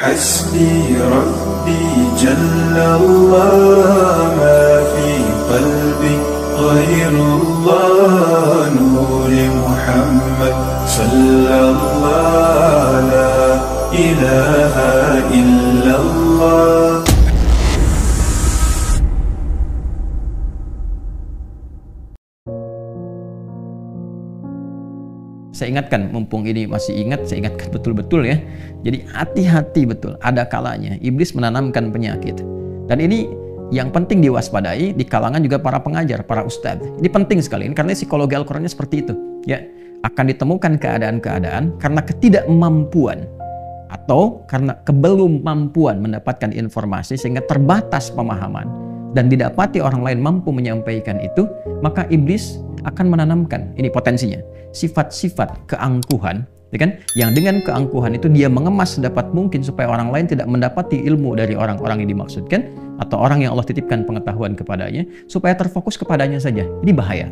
حسبي ربي جل الله ما في قلبي غير الله نور محمد صلى الله لا إله إلا الله. Saya ingatkan, mumpung ini masih ingat, saya ingatkan betul-betul ya. Jadi hati-hati betul, ada kalanya iblis menanamkan penyakit. Dan ini yang penting diwaspadai di kalangan juga para pengajar, para ustadz. Ini penting sekali, ini karena psikologi Al-Qurannya seperti itu. Ya, akan ditemukan keadaan-keadaan karena ketidakmampuan atau karena kebelum mampuan mendapatkan informasi sehingga terbatas pemahaman dan didapati orang lain mampu menyampaikan itu, maka iblis akan menanamkan, ini potensinya, sifat-sifat keangkuhan, ya kan? Yang dengan keangkuhan itu dia mengemas sedapat mungkin supaya orang lain tidak mendapati ilmu dari orang-orang yang dimaksudkan atau orang yang Allah titipkan pengetahuan kepadanya, supaya terfokus kepadanya saja. Ini bahaya,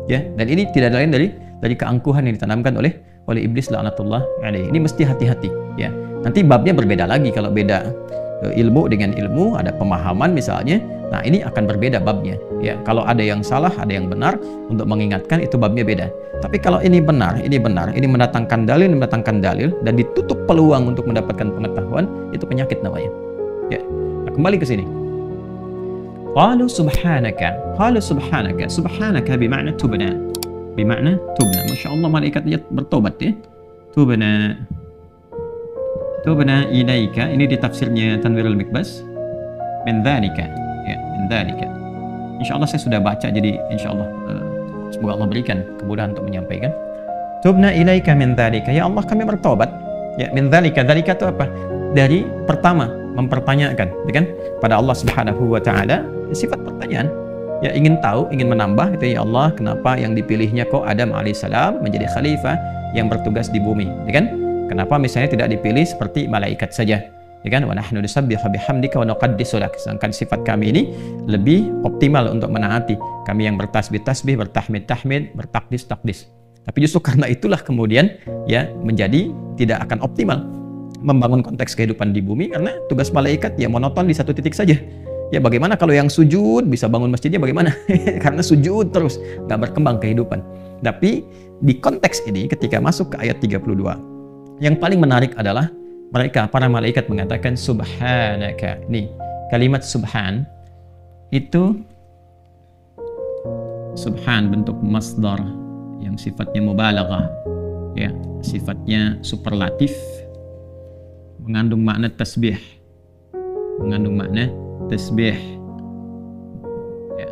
ya. Dan ini tidak lain dari keangkuhan yang ditanamkan oleh iblis laknatullah alaihi. Ini mesti hati-hati, ya. Nanti babnya berbeda lagi kalau beda ilmu dengan ilmu, ada pemahaman misalnya. Nah, ini akan berbeda babnya, ya. Kalau ada yang salah, ada yang benar, untuk mengingatkan itu babnya beda. Tapi kalau ini benar, ini mendatangkan dalil, dan ditutup peluang untuk mendapatkan pengetahuan, itu penyakit namanya. Ya. Nah, kembali ke sini. Qalu subhanaka, subhanaka bima'na tubna. Bima'na tubna. Masya Allah, malaikatnya bertobat ya. Tubna ilaika, ini di tafsirnya Tanwirul Mikbas. Min dzalika. Ya, min dzalika. Insyaallah saya sudah baca, jadi insyaallah semoga Allah berikan kemudahan untuk menyampaikan. Tubna ilaika min dzalika, ya Allah kami bertobat. Ya, min dzalika, dzalika itu apa? Dari pertama mempertanyakan, ya kan? Pada Allah Subhanahu wa taala, sifat pertanyaan. Ya, ingin tahu, ingin menambah itu, ya Allah, kenapa yang dipilihnya kok Adam alaihissalam menjadi khalifah yang bertugas di bumi, ya kan? Kenapa misalnya tidak dipilih seperti malaikat saja? Ya kan, wa nahnu nusabbihu bihamdika wa nuqaddisu lak. Sedangkan sifat kami ini lebih optimal untuk menaati. Kami yang bertasbih-tasbih, bertahmid-tahmid, bertakdis-takdis. Tapi justru karena itulah kemudian ya menjadi tidak akan optimal membangun konteks kehidupan di bumi, karena tugas malaikat ya monoton di satu titik saja. Ya bagaimana kalau yang sujud bisa bangun masjidnya bagaimana? Karena sujud terus, nggak berkembang kehidupan. Tapi di konteks ini ketika masuk ke ayat 32, yang paling menarik adalah mereka, para malaikat mengatakan subhanaka. Nih, kalimat subhan itu subhan bentuk masdar yang sifatnya mubalaghah, ya, sifatnya superlatif, mengandung makna tasbih. Mengandung makna tasbih. Ya.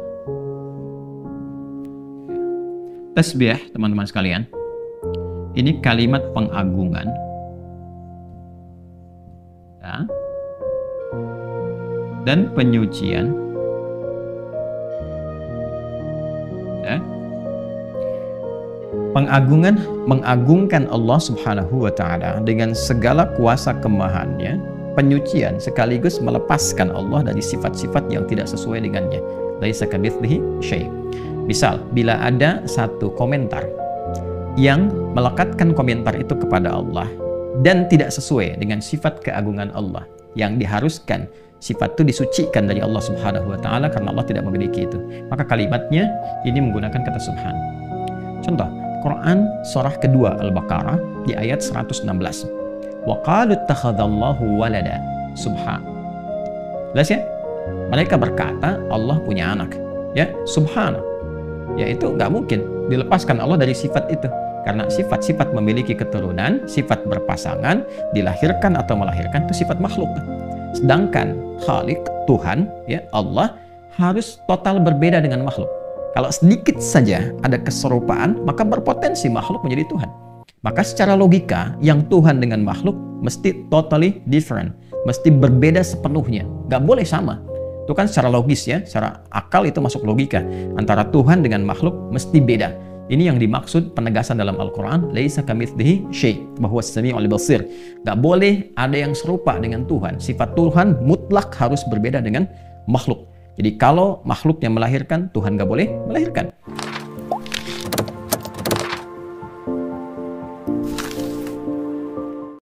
Tasbih, teman-teman sekalian, ini kalimat pengagungan dan penyucian ya. Pengagungan, mengagungkan Allah Subhanahu wa taala dengan segala kuasa kemahannya, penyucian sekaligus melepaskan Allah dari sifat-sifat yang tidak sesuai dengannya. Laisa kamitslihi syai'. Misal, bila ada satu komentar yang melekatkan komentar itu kepada Allah dan tidak sesuai dengan sifat keagungan Allah yang diharuskan sifat itu disucikan dari Allah Subhanahu wa taala karena Allah tidak memiliki itu, maka kalimatnya ini menggunakan kata subhan. Contoh, Quran surah kedua Al-Baqarah di ayat 116. Wa qalu ittakhadallahu walada. Subhan. Jelas ya? Mereka berkata Allah punya anak. Ya, subhana. Ya itu nggak mungkin dilepaskan Allah dari sifat itu. Karena sifat-sifat memiliki keturunan, sifat berpasangan, dilahirkan atau melahirkan itu sifat makhluk. Sedangkan Khalik, Tuhan, ya Allah, harus total berbeda dengan makhluk. Kalau sedikit saja ada keserupaan, maka berpotensi makhluk menjadi Tuhan. Maka secara logika, yang Tuhan dengan makhluk mesti totally different. Mesti berbeda sepenuhnya. Nggak boleh sama. Itu kan secara logis ya, secara akal itu masuk logika. Antara Tuhan dengan makhluk mesti beda. Ini yang dimaksud penegasan dalam Al-Quran, laisa kamitslihi syai', bahwa as-sami'ul basir. Gak boleh ada yang serupa dengan Tuhan. Sifat Tuhan mutlak harus berbeda dengan makhluk. Jadi kalau makhluknya melahirkan, Tuhan gak boleh melahirkan.